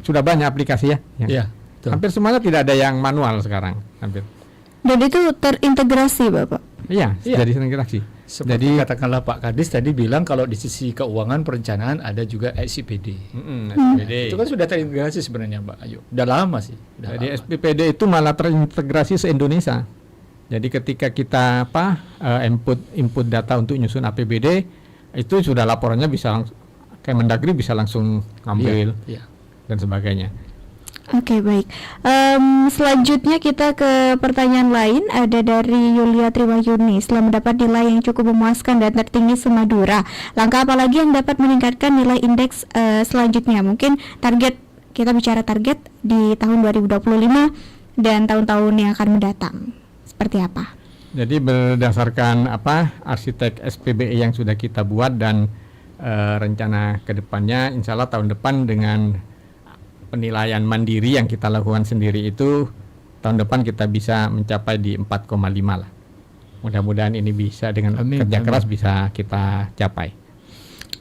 sudah banyak aplikasi ya. Iya. Hampir semuanya tidak ada yang manual sekarang hampir. Dan itu terintegrasi Bapak? Iya, sudah terintegrasi. Jadi katakanlah Pak Kadis tadi bilang kalau di sisi keuangan perencanaan ada juga SPPD. SPPD. Itu kan sudah terintegrasi sebenarnya Mbak Ayu. Udah lama sih. Jadi SPPD itu malah terintegrasi se-Indonesia. Jadi ketika kita input data untuk nyusun APBD itu sudah laporannya bisa Kemendagri bisa langsung ngambil dan sebagainya. Oke, baik. Selanjutnya kita ke pertanyaan lain. Ada dari Yulia Triwayuni. Setelah mendapat nilai yang cukup memuaskan dan tertinggi se-Madura, langkah apa lagi yang dapat meningkatkan nilai indeks selanjutnya? Mungkin target, kita bicara target di tahun 2025 dan tahun-tahun yang akan mendatang. Seperti apa? Jadi berdasarkan arsitek SPBE yang sudah kita buat dan rencana ke depannya, insya Allah tahun depan dengan penilaian mandiri yang kita lakukan sendiri itu tahun depan kita bisa mencapai di 4,5 lah. Mudah-mudahan ini bisa dengan kerja keras bisa kita capai.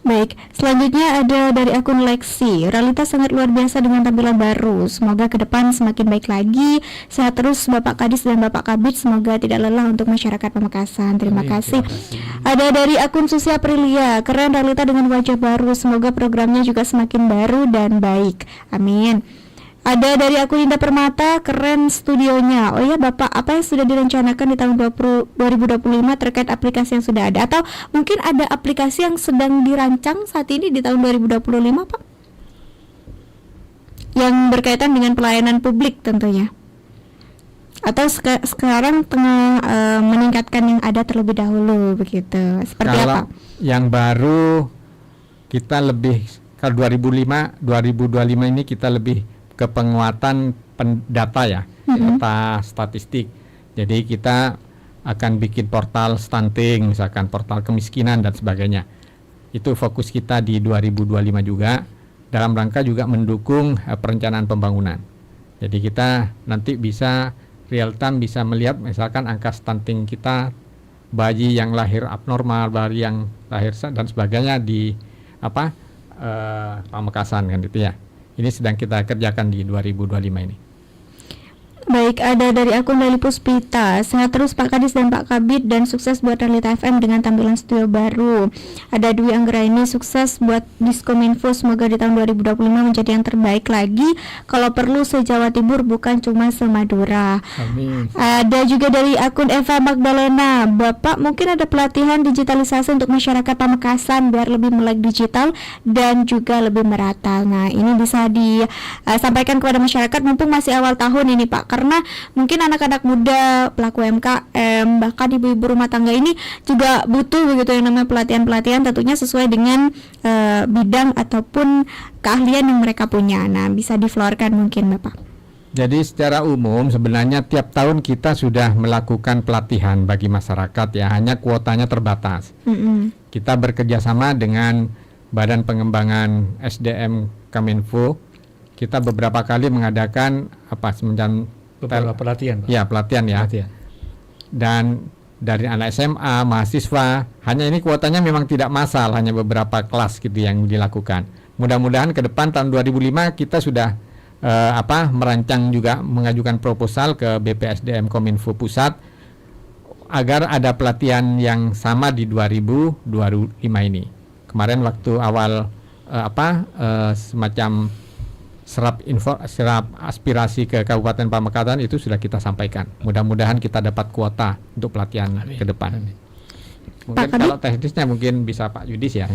Baik, selanjutnya ada dari akun Lexi. Realitas sangat luar biasa dengan tampilan baru. Semoga ke depan semakin baik lagi. Sehat terus Bapak Kadis dan Bapak Kabid. Semoga tidak lelah untuk masyarakat Pamekasan. Terima kasih. Ada dari akun Susi Aprilia. Keren Realita dengan wajah baru. Semoga programnya juga semakin baru dan baik. Amin. Ada dari akun Indah Permata, keren studionya. Oh ya Bapak, apa yang sudah direncanakan di tahun 2025 terkait aplikasi yang sudah ada? Atau mungkin ada aplikasi yang sedang dirancang saat ini di tahun 2025 Pak? Yang berkaitan dengan pelayanan publik tentunya. Atau sekarang tengah meningkatkan yang ada terlebih dahulu begitu. Seperti kalau apa? Yang baru kita lebih, kalau 2025 ini kita lebih ke penguatan data ya, data statistik. Jadi kita akan bikin portal stunting, misalkan portal kemiskinan dan sebagainya. Itu fokus kita di 2025 juga, dalam rangka juga mendukung perencanaan pembangunan. Jadi kita nanti bisa real time bisa melihat misalkan angka stunting kita, bayi yang lahir abnormal, bayi yang lahir dan sebagainya di Pamekasan kan gitu ya. Ini sedang kita kerjakan di 2025 ini. Baik, ada dari akun Lali Puspita. Sehat terus Pak Kadis dan Pak Kabid dan sukses buat Realita FM dengan tampilan studio baru. Ada Dwi Anggraini, sukses buat Diskominfo, semoga di tahun 2025 menjadi yang terbaik lagi. Kalau perlu se-Jawa Timur bukan cuma se-Madura. Amin. Ada juga dari akun Eva Magdalena. Bapak, mungkin ada pelatihan digitalisasi untuk masyarakat Pamekasan biar lebih melek digital dan juga lebih merata. Nah, ini bisa disampaikan kepada masyarakat mumpung masih awal tahun ini Pak. karena mungkin anak-anak muda, pelaku UMKM, bahkan ibu-ibu rumah tangga ini juga butuh begitu yang namanya pelatihan-pelatihan, tentunya sesuai dengan bidang ataupun keahlian yang mereka punya. Nah, bisa diflorkan mungkin Bapak. Jadi secara umum sebenarnya tiap tahun kita sudah melakukan pelatihan bagi masyarakat ya, hanya kuotanya terbatas. Kita bekerjasama dengan Badan Pengembangan SDM Kominfo. Kita beberapa kali mengadakan semacam beberapa pelatihan, Pak. Ya, pelatihan ya. Dan dari anak SMA, mahasiswa, hanya ini kuotanya memang tidak massal, hanya beberapa kelas gitu yang dilakukan. Mudah-mudahan ke depan tahun 2005 kita sudah merancang juga mengajukan proposal ke BPSDM Kominfo Pusat agar ada pelatihan yang sama di 2025 ini. Kemarin waktu awal semacam serap aspirasi ke Kabupaten Pamekasan itu sudah kita sampaikan. Mudah-mudahan kita dapat kuota untuk pelatihan ke depan. Mungkin kalau teknisnya mungkin bisa Pak Yudis ya.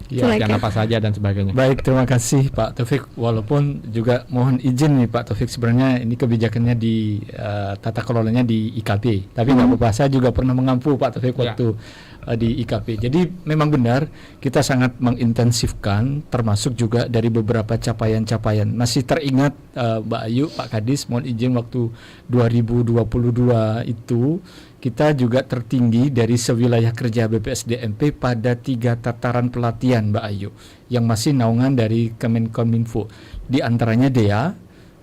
Pelatihan apa saja dan sebagainya. Baik, terima kasih Pak Taufik. Walaupun juga mohon izin nih Pak Taufik, sebenarnya ini kebijakannya di tata kelolanya di IKP. Tapi nggak apa-apa, saya juga pernah mengampu Pak Taufik waktu di IKP. Jadi memang benar kita sangat mengintensifkan, termasuk juga dari beberapa capaian-capaian. Masih teringat Mbak Ayu, Pak Kadis, mohon izin waktu 2022 itu kita juga tertinggi dari sewilayah kerja BPSDMP pada 3 tataran pelatihan Mbak Ayu yang masih naungan dari Kemenkominfo, di antaranya DEA,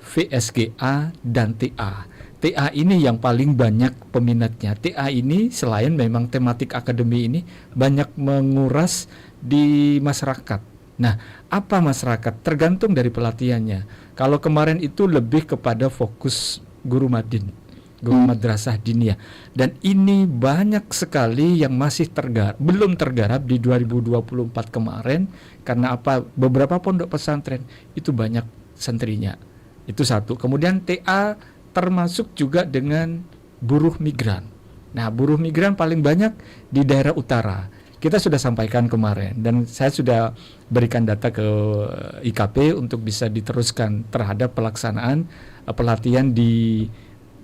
VSGA, dan TA. TA ini yang paling banyak peminatnya. TA ini selain memang tematik akademi ini banyak menguras di masyarakat. Nah, apa masyarakat? Tergantung dari pelatihannya. Kalau kemarin itu lebih kepada fokus guru madin, guru madrasah diniyah, dan ini banyak sekali yang masih belum tergarap di 2024 kemarin. Karena apa? Beberapa pondok pesantren itu banyak santrinya. Itu satu. Kemudian TA termasuk juga dengan buruh migran. Nah, buruh migran paling banyak di daerah utara. Kita sudah sampaikan kemarin dan saya sudah berikan data ke IKP untuk bisa diteruskan terhadap pelaksanaan pelatihan di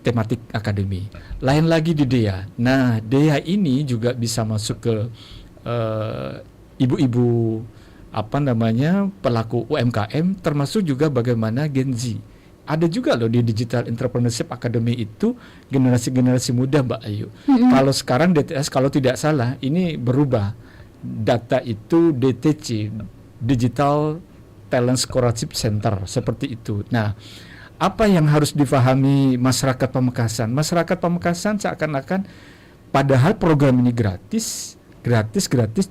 tematik akademi. Lain lagi di DEA. Nah, DEA ini juga bisa masuk ke ibu-ibu pelaku UMKM, termasuk juga bagaimana Gen Z. Ada juga loh di Digital Entrepreneurship Academy itu generasi-generasi muda Mbak Ayu. Kalau sekarang DTS kalau tidak salah ini berubah. Data itu DTC, Digital Talent Scholarship Center, seperti itu. Nah, apa yang harus difahami masyarakat Pamekasan? Masyarakat Pamekasan seakan-akan padahal program ini gratis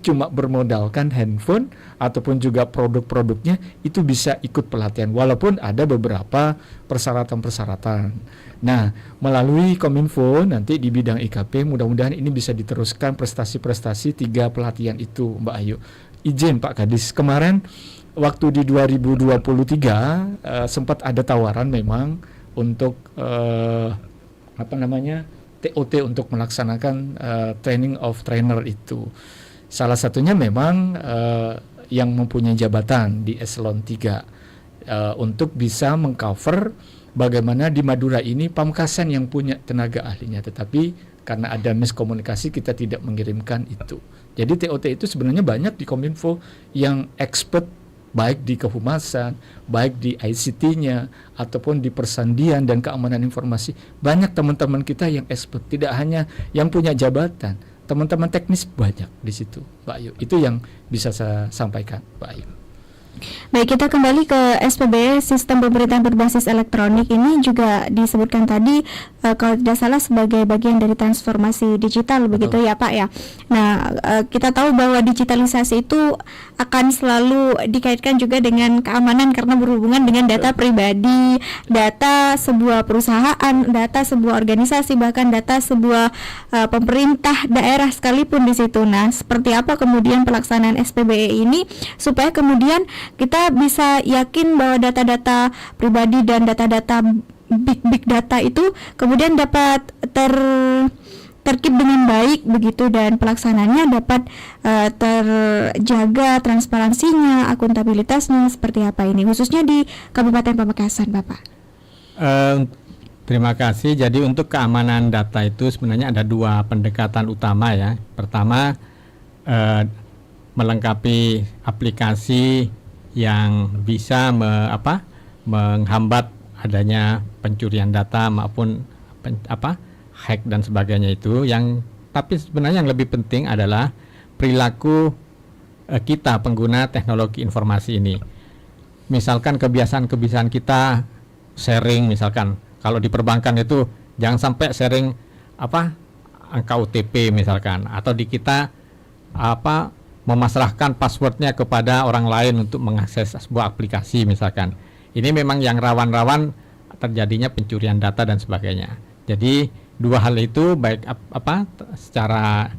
cuma bermodalkan handphone ataupun juga produk-produknya itu bisa ikut pelatihan walaupun ada beberapa persyaratan-persyaratan. Nah, melalui Kominfo nanti di bidang IKP mudah-mudahan ini bisa diteruskan prestasi-prestasi 3 pelatihan itu Mbak Ayu. Izin Pak Kadis, kemarin waktu di 2023 sempat ada tawaran memang untuk TOT untuk melaksanakan training of trainer itu. Salah satunya memang yang mempunyai jabatan di eselon 3 untuk bisa mengcover bagaimana di Madura ini Pamekasan yang punya tenaga ahlinya, tetapi karena ada miskomunikasi kita tidak mengirimkan itu. Jadi TOT itu sebenarnya banyak di Kominfo yang expert baik di kehumasan, baik di ICT-nya, ataupun di persandian dan keamanan informasi. Banyak teman-teman kita yang expert, tidak hanya yang punya jabatan, teman-teman teknis banyak di situ, Mbak Ayu. Itu yang bisa saya sampaikan, Mbak Ayu. Baik, kita kembali ke SPB, sistem pemerintahan berbasis elektronik ini juga disebutkan tadi kalau tidak salah sebagai bagian dari transformasi digital. Betul. Begitu ya Pak ya. Nah, kita tahu bahwa digitalisasi itu akan selalu dikaitkan juga dengan keamanan karena berhubungan dengan data pribadi, data sebuah perusahaan, data sebuah organisasi, bahkan data sebuah pemerintah daerah sekalipun di situ. Nah, seperti apa kemudian pelaksanaan SPBE ini supaya kemudian kita bisa yakin bahwa data-data pribadi dan data-data big data itu kemudian dapat terkip dengan baik begitu dan pelaksanaannya dapat terjaga transparansinya, akuntabilitasnya seperti apa ini khususnya di Kabupaten Pamekasan, Bapak? Terima kasih. Jadi untuk keamanan data itu sebenarnya ada dua pendekatan utama ya. Pertama, melengkapi aplikasi yang bisa menghambat adanya pencurian data maupun hack dan sebagainya itu. Tapi sebenarnya yang lebih penting adalah perilaku kita pengguna teknologi informasi ini. Misalkan kebiasaan-kebiasaan kita sharing, misalkan kalau di perbankan itu jangan sampai sharing angka OTP misalkan, atau di kita memasrahkan passwordnya kepada orang lain untuk mengakses sebuah aplikasi misalkan. Ini memang yang rawan-rawan terjadinya pencurian data dan sebagainya. Jadi dua hal itu baik secara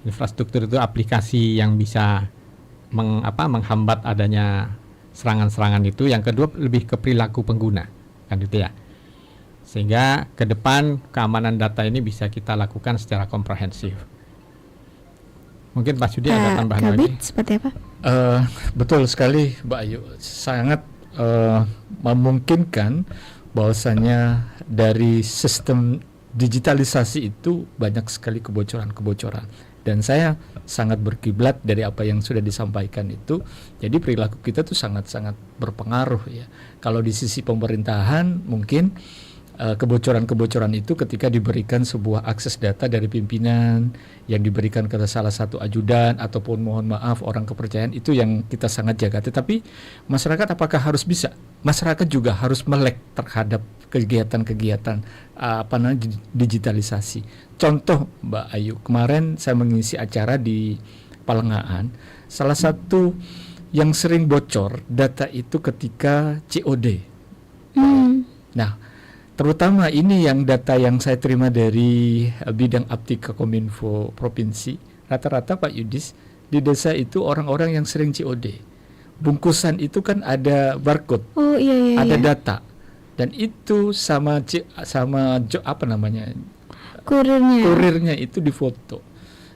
infrastruktur itu aplikasi yang bisa menghambat adanya serangan-serangan itu. Yang kedua lebih ke perilaku pengguna kan gitu ya. Sehingga ke depan keamanan data ini bisa kita lakukan secara komprehensif. Mungkin Pak Sudi ada tambahan lagi? Seperti apa? Betul sekali Mbak Ayu, sangat memungkinkan bahwasanya dari sistem digitalisasi itu banyak sekali kebocoran-kebocoran, dan saya sangat berkiblat dari apa yang sudah disampaikan itu. Jadi perilaku kita tuh sangat-sangat berpengaruh ya. Kalau di sisi pemerintahan mungkin kebocoran-kebocoran itu ketika diberikan sebuah akses data dari pimpinan yang diberikan ke salah satu ajudan ataupun mohon maaf orang kepercayaan, itu yang kita sangat jaga. Tetapi masyarakat apakah harus bisa? Masyarakat juga harus melek terhadap kegiatan-kegiatan digitalisasi. Contoh Mbak Ayu, kemarin saya mengisi acara di Palengaan, salah satu yang sering bocor data itu ketika COD. Nah, terutama ini yang data yang saya terima dari bidang Aptika Kominfo Provinsi, rata-rata Pak Yudis di desa itu orang-orang yang sering COD. Bungkusan itu kan ada barcode, ada data, dan itu kurirnya itu difoto,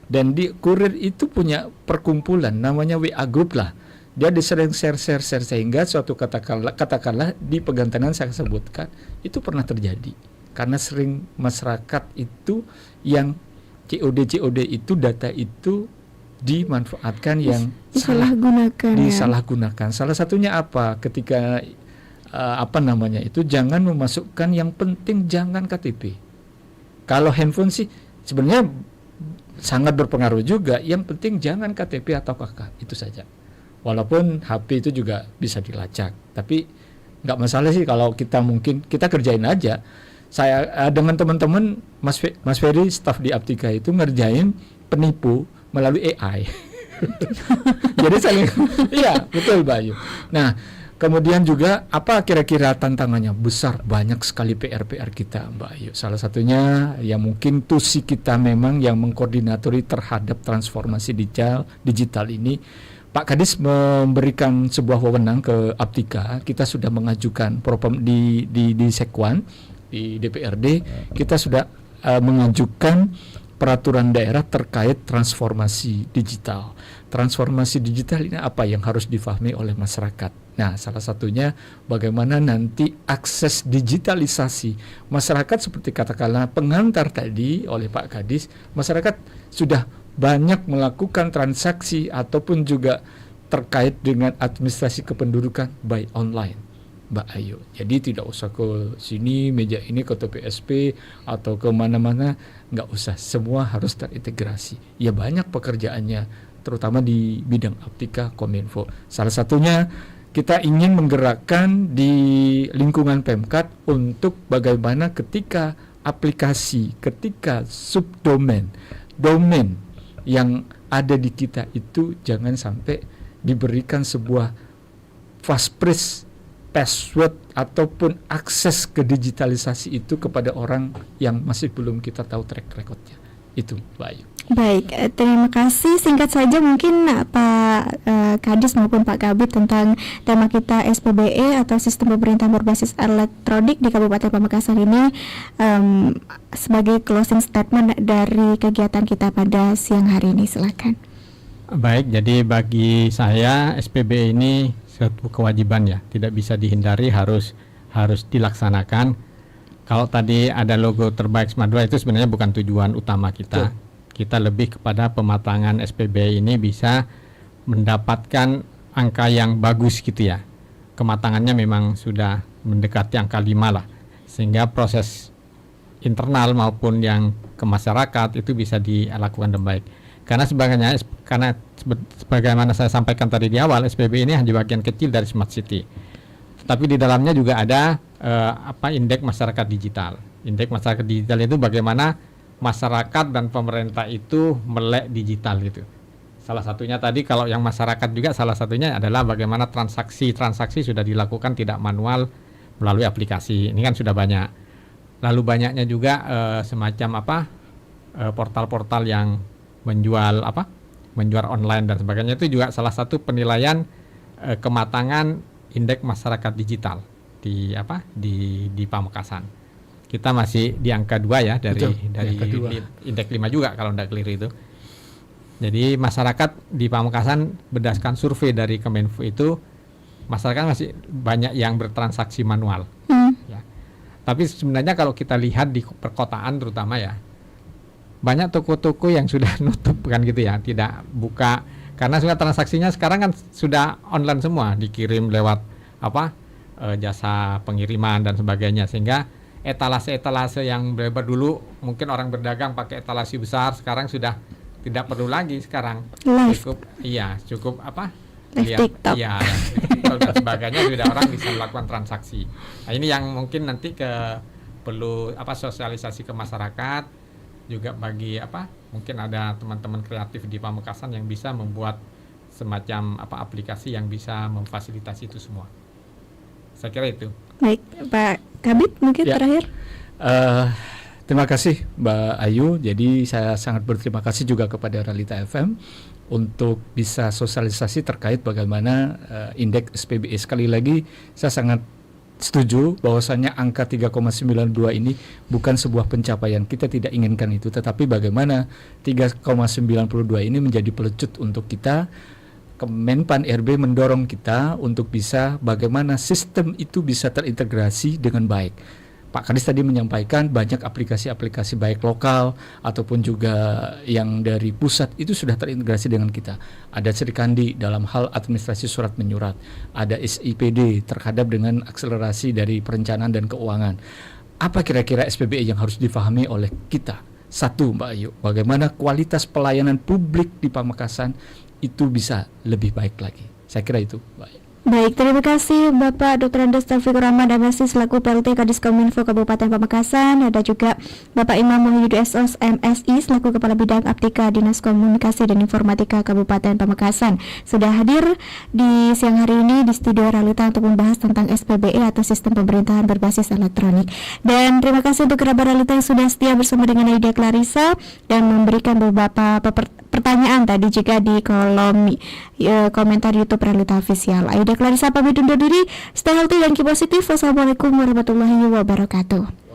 dan di kurir itu punya perkumpulan namanya WA group lah. Dia disering share sehingga suatu katakanlah di Pegantengan saya sebutkan itu pernah terjadi karena sering masyarakat itu yang COD itu data itu dimanfaatkan yang disalahgunakan. Salah satunya apa? Ketika itu jangan memasukkan yang penting, jangan KTP. Kalau handphone sih sebenarnya sangat berpengaruh juga. Yang penting jangan KTP atau KK, itu saja. Walaupun HP itu juga bisa dilacak, tapi nggak masalah sih kalau kita kerjain aja. Saya dengan teman-teman Mas Ferry, staf di Aptika itu ngerjain penipu melalui AI. Jadi iya betul Mbak Ayu. Nah, kemudian juga apa kira-kira tantangannya? Besar, banyak sekali PR kita Mbak Ayu. Salah satunya ya mungkin tusi kita memang yang mengkoordinatori terhadap transformasi digital ini. Pak Kadis memberikan sebuah wewenang ke Aptika. Kita sudah mengajukan di Sekwan, di DPRD, kita sudah mengajukan peraturan daerah terkait transformasi digital. Transformasi digital ini apa yang harus difahami oleh masyarakat. Nah, salah satunya bagaimana nanti akses digitalisasi masyarakat, seperti katakanlah pengantar tadi oleh Pak Kadis, masyarakat sudah banyak melakukan transaksi ataupun juga terkait dengan administrasi kependudukan by online, Mbak Ayu. Jadi tidak usah ke sini, meja ini ke TPSP atau ke mana-mana, nggak usah. Semua harus terintegrasi. Ya banyak pekerjaannya, terutama di bidang Aptika Kominfo. Salah satunya kita ingin menggerakkan di lingkungan Pemkat untuk bagaimana ketika aplikasi, ketika subdomain, domain yang ada di kita itu jangan sampai diberikan sebuah password ataupun akses ke digitalisasi itu kepada orang yang masih belum kita tahu track recordnya. Itu Mbak Ayu. Baik, terima kasih. Singkat saja mungkin Pak Kadis maupun Pak Kabid tentang tema kita SPBE atau Sistem Pemerintahan Berbasis Elektronik di Kabupaten Pamekasan ini, sebagai closing statement dari kegiatan kita pada siang hari ini. Silakan. Baik, jadi bagi saya SPBE ini suatu kewajiban ya, tidak bisa dihindari, harus harus dilaksanakan. Kalau tadi ada logo terbaik Smart 2 itu sebenarnya bukan tujuan utama kita. Kita lebih kepada pematangan SPBE ini bisa mendapatkan angka yang bagus gitu ya. Kematangannya memang sudah mendekati angka 5 lah. Sehingga proses internal maupun yang ke masyarakat itu bisa dilakukan dengan baik. Karena sebagaimana saya sampaikan tadi di awal, SPBE ini hanya bagian kecil dari Smart City. Tapi di dalamnya juga ada indeks masyarakat digital. Indeks masyarakat digital itu bagaimana masyarakat dan pemerintah itu melek digital gitu. Salah satunya tadi kalau yang masyarakat juga salah satunya adalah bagaimana transaksi sudah dilakukan tidak manual melalui aplikasi. Ini kan sudah banyak. Lalu banyaknya juga semacam portal-portal yang menjual online dan sebagainya, itu juga salah satu penilaian kematangan indeks masyarakat digital di Pamekasan. Kita masih di angka 2 ya dari indeks 5 juga kalau tidak keliru itu. Jadi masyarakat di Pamekasan berdasarkan survei dari Kemenfo itu masyarakat masih banyak yang bertransaksi manual. Ya. Tapi sebenarnya kalau kita lihat di perkotaan terutama ya, banyak toko-toko yang sudah nutup kan gitu ya, tidak buka karena sudah transaksinya sekarang kan sudah online semua, dikirim lewat jasa pengiriman dan sebagainya, sehingga etalase yang beredar dulu mungkin orang berdagang pakai etalase besar, sekarang sudah tidak perlu lagi sekarang. Cukup lihat TikTok. Iya, dan sebagainya sudah orang bisa melakukan transaksi. Nah, ini yang mungkin nanti perlu sosialisasi ke masyarakat juga bagi mungkin ada teman-teman kreatif di Pamekasan yang bisa membuat semacam aplikasi yang bisa memfasilitasi itu semua. Saya kira itu. Baik, Pak Kabid mungkin terakhir. Terima kasih Mbak Ayu. Jadi saya sangat berterima kasih juga kepada Realita FM untuk bisa sosialisasi terkait bagaimana indeks SPBE. Sekali lagi saya sangat setuju bahwasanya angka 3,92 ini bukan sebuah pencapaian. Kita tidak inginkan itu, tetapi bagaimana 3,92 ini menjadi pelecut untuk kita. Kemenpan RB mendorong kita untuk bisa bagaimana sistem itu bisa terintegrasi dengan baik. Pak Kadis tadi menyampaikan banyak aplikasi-aplikasi baik lokal ataupun juga yang dari pusat itu sudah terintegrasi dengan kita. Ada Serikandi dalam hal administrasi surat menyurat, ada SIPD terhadap dengan akselerasi dari perencanaan dan keuangan. Apa kira-kira SPBE yang harus difahami oleh kita? Satu, Mbak Ayu, bagaimana kualitas pelayanan publik di Pamekasan itu bisa lebih baik lagi. Saya kira itu, Mbak Ayu. Baik, terima kasih Bapak Dr. Andes Taufikur Rahman MSc selaku PLT Kadis Kominfo Kabupaten Pamekasan. Ada juga Bapak Imam Muhammad SOS MSI selaku Kepala Bidang Aptika Dinas Komunikasi dan Informatika Kabupaten Pamekasan. Sudah hadir di siang hari ini di studio Realita untuk membahas tentang SPBE atau Sistem Pemerintahan Berbasis Elektronik. Dan terima kasih untuk kerabat Realita yang sudah setia bersama dengan Aida Clarissa dan memberikan beberapa pertanyaan tadi juga di kolom komentar YouTube Realita Official. Aida Clarissa pamit undur diri, stay healthy dan keep positif. Wassalamualaikum warahmatullahi wabarakatuh.